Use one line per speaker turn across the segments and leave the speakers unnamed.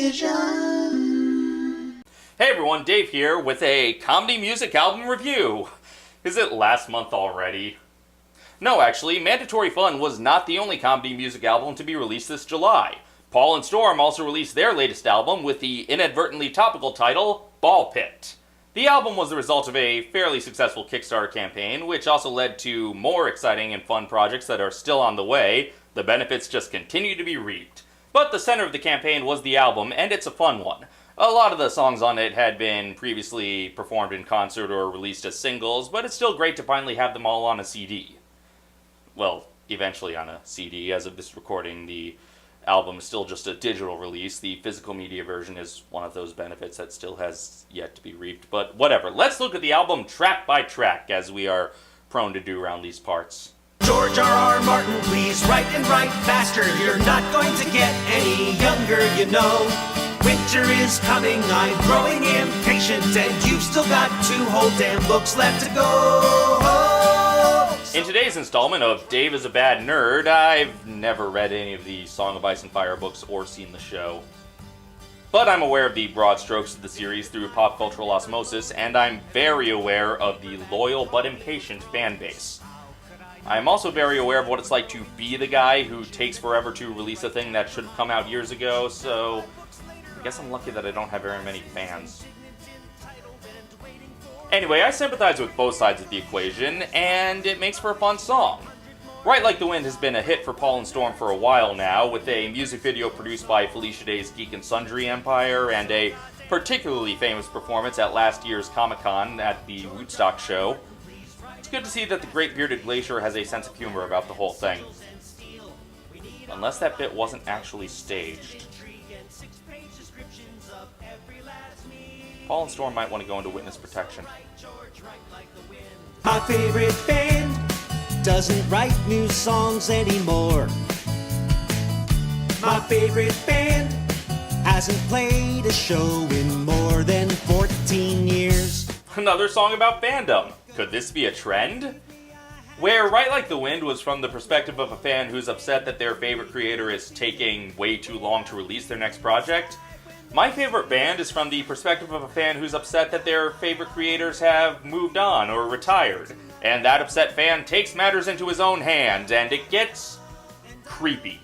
Vision.
Hey everyone, Dave here with a comedy music album review. Is it last month already? No, actually, Mandatory Fun was not the only comedy music album to be released this July. Paul and Storm also released their latest album with the inadvertently topical title, Ball Pit. The album was the result of a fairly successful Kickstarter campaign, which also led to more exciting and fun projects that are still on the way. The benefits just continue to be reaped. But the center of the campaign was the album, and it's a fun one. A lot of the songs on it had been previously performed in concert or released as singles, but it's still great to finally have them all on a CD. Well, eventually on a CD. As of this recording, the album is still just a digital release. The physical media version is one of those benefits that still has yet to be reaped, but whatever. Let's look at the album track by track, as we are prone to do around these parts.
George R.R. Martin, please write and write faster. You're not going to get any younger, you know. Winter is coming, I'm growing impatient, and you've still got 2 whole damn books left to go.
In today's installment of Dave is a Bad Nerd, I've never read any of the Song of Ice and Fire books or seen the show. But I'm aware of the broad strokes of the series through pop cultural osmosis, and I'm very aware of the loyal but impatient fan base. I'm also very aware of what it's like to be the guy who takes forever to release a thing that should have come out years ago, so I guess I'm lucky that I don't have very many fans. Anyway, I sympathize with both sides of the equation, and it makes for a fun song. Right Like the Wind has been a hit for Paul and Storm for a while now, with a music video produced by Felicia Day's Geek and Sundry Empire, and a particularly famous performance at last year's Comic-Con at the Woodstock show. It's good to see that the Great Bearded Glacier has a sense of humor about the whole thing. Unless that bit wasn't actually staged. Paul and Storm might want to go into witness protection.
My favorite band doesn't write new songs anymore. My favorite band hasn't played a show in more than 14 years.
Another song about fandom. Could this be a trend? Where Right Like the Wind was from the perspective of a fan who's upset that their favorite creator is taking way too long to release their next project, My Favorite Band is from the perspective of a fan who's upset that their favorite creators have moved on or retired, and that upset fan takes matters into his own hands, and it gets creepy.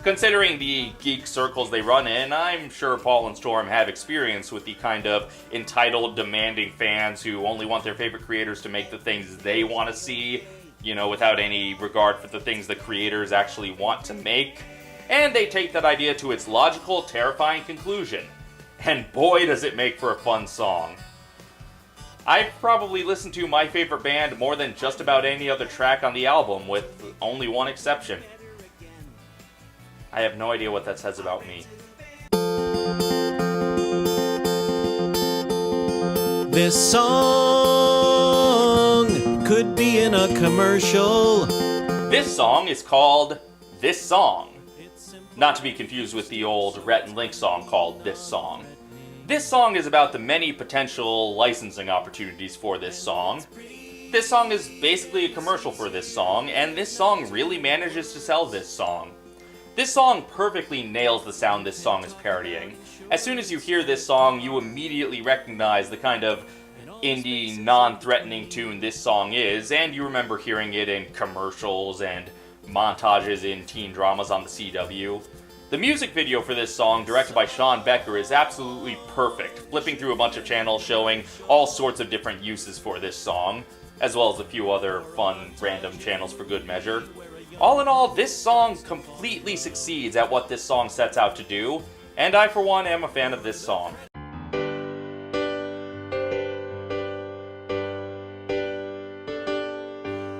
Considering the geek circles they run in, I'm sure Paul and Storm have experience with the kind of entitled, demanding fans who only want their favorite creators to make the things they want to see, without any regard for the things the creators actually want to make. And they take that idea to its logical, terrifying conclusion. And boy, does it make for a fun song. I've probably listened to My Favorite Band more than just about any other track on the album, with only one exception. I have no idea what that says about me.
This song could be in a commercial.
This song is called This Song. Not to be confused with the old Rhett and Link song called This Song. This song is about the many potential licensing opportunities for this song. This song is basically a commercial for this song, and this song really manages to sell this song. This song perfectly nails the sound this song is parodying. As soon as you hear this song, you immediately recognize the kind of indie, non-threatening tune this song is, and you remember hearing it in commercials and montages in teen dramas on the CW. The music video for this song, directed by Sean Becker, is absolutely perfect, flipping through a bunch of channels showing all sorts of different uses for this song, as well as a few other fun, random channels for good measure. All in all, this song completely succeeds at what this song sets out to do, and I, for one, am a fan of this song.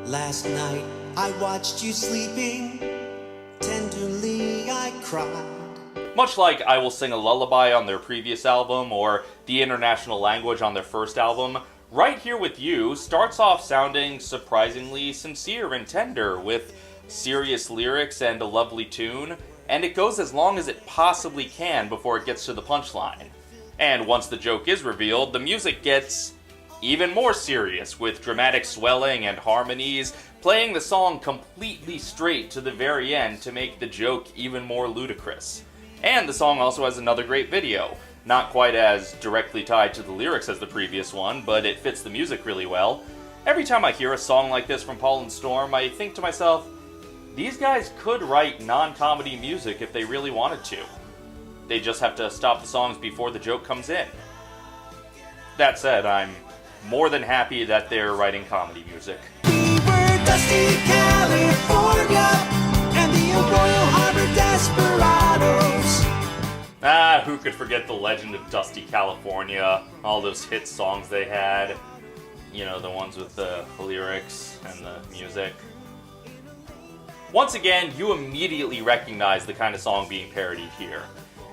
Last night I watched you sleeping, tenderly I cried.
Much like I Will Sing a Lullaby on their previous album, or The International Language on their first album, Right Here With You starts off sounding surprisingly sincere and tender, with serious lyrics and a lovely tune, and it goes as long as it possibly can before it gets to the punchline. And once the joke is revealed, the music gets even more serious, with dramatic swelling and harmonies, playing the song completely straight to the very end to make the joke even more ludicrous. And the song also has another great video. Not quite as directly tied to the lyrics as the previous one, but it fits the music really well. Every time I hear a song like this from Paul and Storm, I think to myself, these guys could write non-comedy music if they really wanted to. They just have to stop the songs before the joke comes in. That said, I'm more than happy that they're writing comedy music.
We were Dusty California and the Royal Harbor Desperados.
Who could forget the legend of Dusty California? All those hit songs they had. You know, the ones with the lyrics and the music. Once again, you immediately recognize the kind of song being parodied here.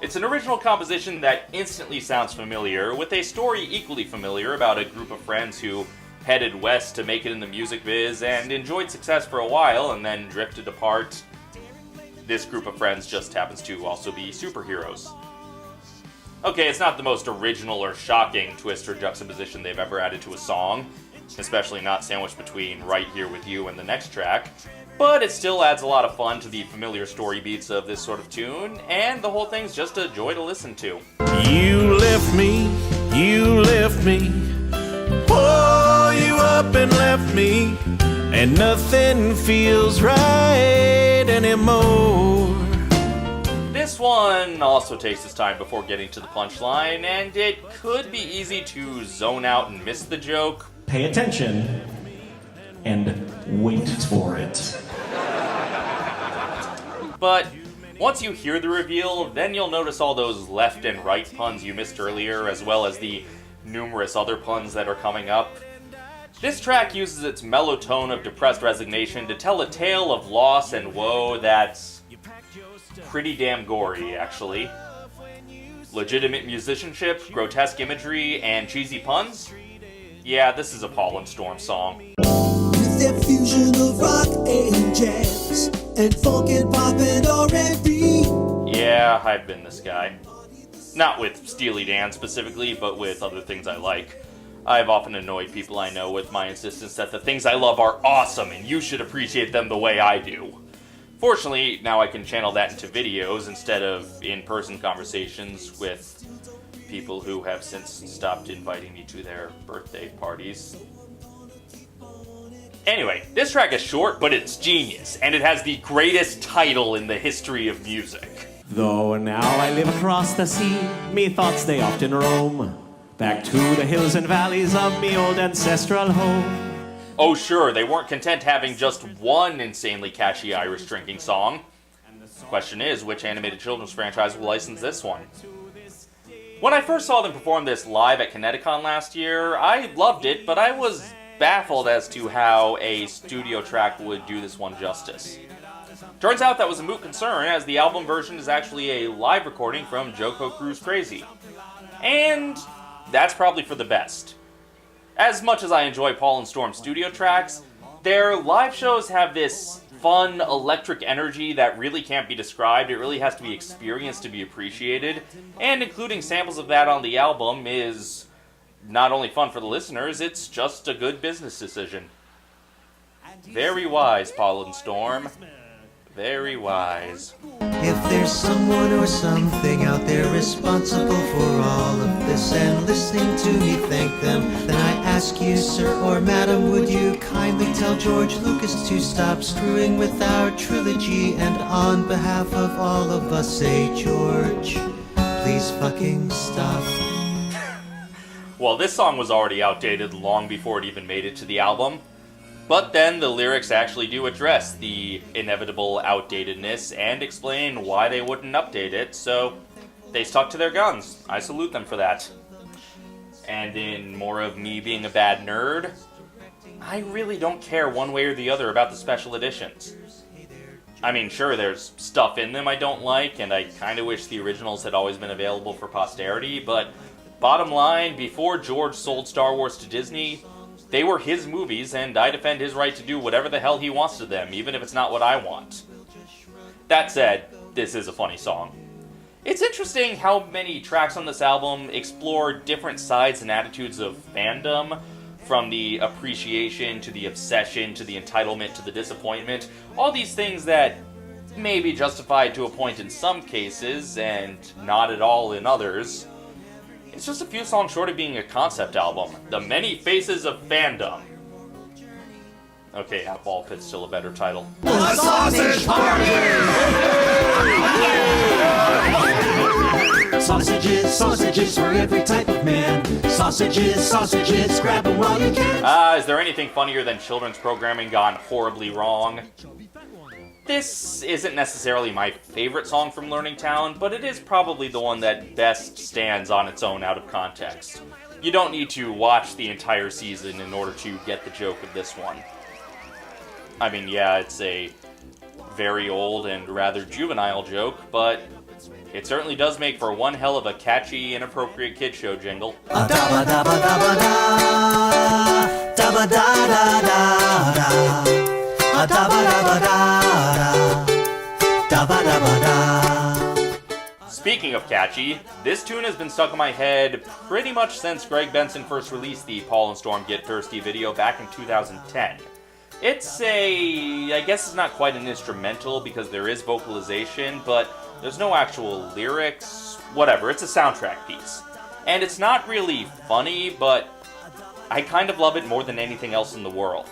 It's an original composition that instantly sounds familiar, with a story equally familiar about a group of friends who headed west to make it in the music biz and enjoyed success for a while and then drifted apart. This group of friends just happens to also be superheroes. Okay, it's not the most original or shocking twist or juxtaposition they've ever added to a song, especially not sandwiched between Right Here With You and the next track, but it still adds a lot of fun to the familiar story beats of this sort of tune, and the whole thing's just a joy to listen to.
You left me, pull you up and left me, and nothing feels right anymore.
This one also takes its time before getting to the punchline, and it could be easy to zone out and miss the joke.
Pay attention and wait for it.
But once you hear the reveal, then you'll notice all those left and right puns you missed earlier, as well as the numerous other puns that are coming up. This track uses its mellow tone of depressed resignation to tell a tale of loss and woe that's pretty damn gory, actually. Legitimate musicianship, grotesque imagery, and cheesy puns? Yeah, this is a Paul and Storm song.
With their fusion of rock and jazz and folk and pop and R&B.
Yeah, I've been this guy. Not with Steely Dan specifically, but with other things I like. I've often annoyed people I know with my insistence that the things I love are awesome and you should appreciate them the way I do. Fortunately, now I can channel that into videos instead of in-person conversations with people who have since stopped inviting me to their birthday parties. Anyway, this track is short, but it's genius, and it has the greatest title in the history of music.
Though now I live across the sea, me thoughts they often roam back to the hills and valleys of me old ancestral home.
Oh sure, they weren't content having just one insanely catchy Irish drinking song. The question is, which animated children's franchise will license this one? When I first saw them perform this live at Kineticon last year, I loved it, but I was baffled as to how a studio track would do this one justice. Turns out that was a moot concern, as the album version is actually a live recording from JoCo Cruise Crazy. And that's probably for the best. As much as I enjoy Paul and Storm studio tracks, their live shows have this fun, electric energy that really can't be described. It really has to be experienced to be appreciated, and including samples of that on the album is not only fun for the listeners, it's just a good business decision. Very wise, Paul and Storm. Very wise.
If there's someone or something out there responsible for all of this and listening to me thank them, then I ask you, sir or madam, would you kindly tell George Lucas to stop screwing with our trilogy, and on behalf of all of us say, George, please fucking stop.
Well, this song was already outdated long before it even made it to the album. But then the lyrics actually do address the inevitable outdatedness and explain why they wouldn't update it, so they stuck to their guns. I salute them for that. And in more of me being a bad nerd, I really don't care one way or the other about the special editions. I mean, sure, there's stuff in them I don't like, and I kind of wish the originals had always been available for posterity, but bottom line, before George sold Star Wars to Disney, they were his movies, and I defend his right to do whatever the hell he wants to them, even if it's not what I want. That said, this is a funny song. It's interesting how many tracks on this album explore different sides and attitudes of fandom, from the appreciation to the obsession to the entitlement to the disappointment. All these things that may be justified to a point in some cases, and not at all in others. It's just a few songs short of being a concept album. The Many Faces of Fandom. Okay, yeah, Ball Pit's still a better title.
A sausage party! Sausages, sausages for every type of man. Sausages, sausages, grab them while you can.
Is there anything funnier than children's programming gone horribly wrong? This isn't necessarily my favorite song from Learning Town, but it is probably the one that best stands on its own out of context. You don't need to watch the entire season in order to get the joke of this one. I mean, yeah, it's a very old and rather juvenile joke, but it certainly does make for one hell of a catchy, inappropriate kid show jingle. Speaking of catchy, this tune has been stuck in my head pretty much since Greg Benson first released the Paul and Storm Get Thirsty video back in 2010. It's I guess it's not quite an instrumental because there is vocalization, but there's no actual lyrics. Whatever, it's a soundtrack piece. And it's not really funny, but I kind of love it more than anything else in the world.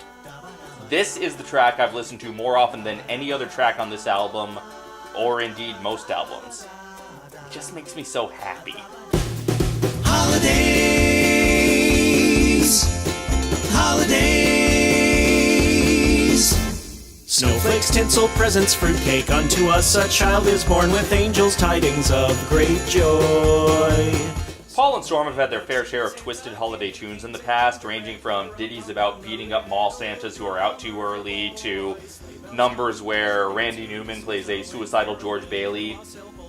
This is the track I've listened to more often than any other track on this album, or indeed most albums. It just makes me so happy.
Holidays, holidays.
Snowflakes, tinsel, presents, fruitcake. Unto us a child is born with angels' tidings of great joy.
Paul and Storm have had their fair share of twisted holiday tunes in the past, ranging from ditties about beating up mall Santas who are out too early, to numbers where Randy Newman plays a suicidal George Bailey.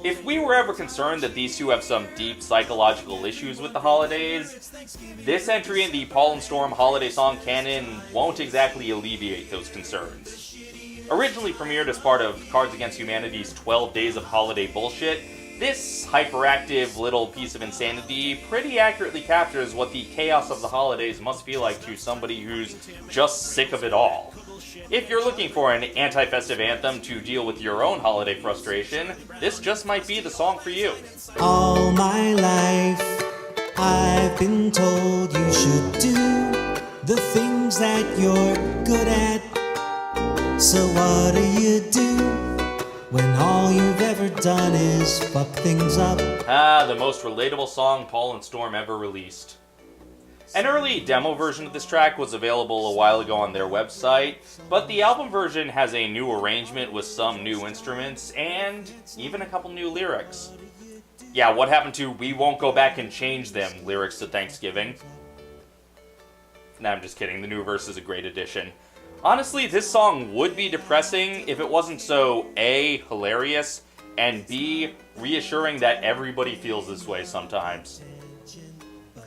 If we were ever concerned that these two have some deep psychological issues with the holidays, this entry in the Paul and Storm holiday song canon won't exactly alleviate those concerns. Originally premiered as part of Cards Against Humanity's 12 Days of Holiday Bullshit, this hyperactive little piece of insanity pretty accurately captures what the chaos of the holidays must feel like to somebody who's just sick of it all. If you're looking for an anti-festive anthem to deal with your own holiday frustration, this just might be the song for you.
All my life, I've been told you should do the things that you're good at. So what do when all you've ever done is fuck things up?
The most relatable song Paul and Storm ever released. An early demo version of this track was available a while ago on their website, but the album version has a new arrangement with some new instruments and even a couple new lyrics. Yeah, what happened to "We won't go back and change them" lyrics to Thanksgiving? Nah, I'm just kidding. The new verse is a great addition. Honestly, this song would be depressing if it wasn't so A, hilarious, and B, reassuring that everybody feels this way sometimes.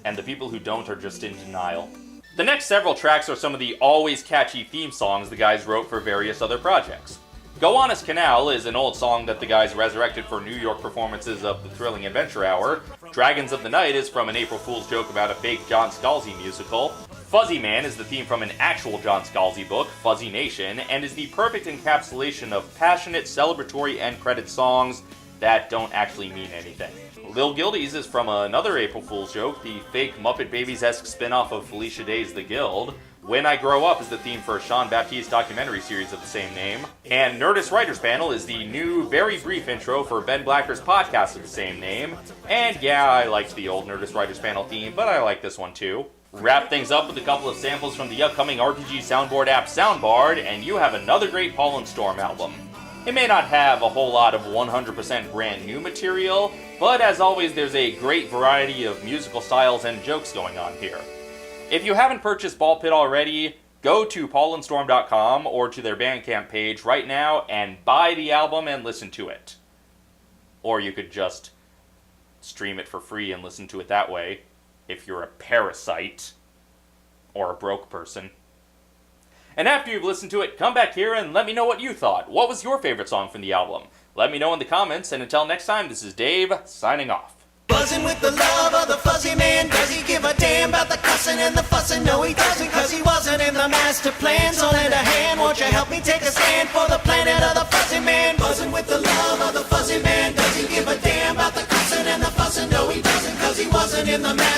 And the people who don't are just in denial. The next several tracks are some of the always catchy theme songs the guys wrote for various other projects. Gowanus Canal is an old song that the guys resurrected for New York performances of the Thrilling Adventure Hour. Dragons of the Night is from an April Fool's joke about a fake John Scalzi musical. Fuzzy Man is the theme from an actual John Scalzi book, Fuzzy Nation, and is the perfect encapsulation of passionate, celebratory end credit songs that don't actually mean anything. Lil Gildies is from another April Fool's joke, the fake Muppet Babies-esque spin-off of Felicia Day's The Guild. When I Grow Up is the theme for a Sean Baptiste documentary series of the same name. And Nerdist Writers Panel is the new, very brief intro for Ben Blacker's podcast of the same name. And yeah, I liked the old Nerdist Writers Panel theme, but I like this one too. Wrap things up with a couple of samples from the upcoming RPG soundboard app Soundbard, and you have another great Paul and Storm album. It may not have a whole lot of 100% brand new material, but as always there's a great variety of musical styles and jokes going on here. If you haven't purchased Ball Pit already, go to paulandstorm.com or to their Bandcamp page right now and buy the album and listen to it. Or you could just stream it for free and listen to it that way, if you're a parasite or a broke person. And after you've listened to it, come back here and let me know what you thought. What was your favorite song from the album? Let me know in the comments, and until next time, this is Dave, signing off.
Buzzing with the love of the fuzzy man. Does he give a damn about the cussing and the fussing? No, he doesn't, cause he wasn't in the master plan. So lend a hand, won't you help me take a stand for the planet of the fuzzy man? Buzzing with the love of the fuzzy man. Does he give a damn about the cussing and the fussing? No, he doesn't, cause he wasn't in the master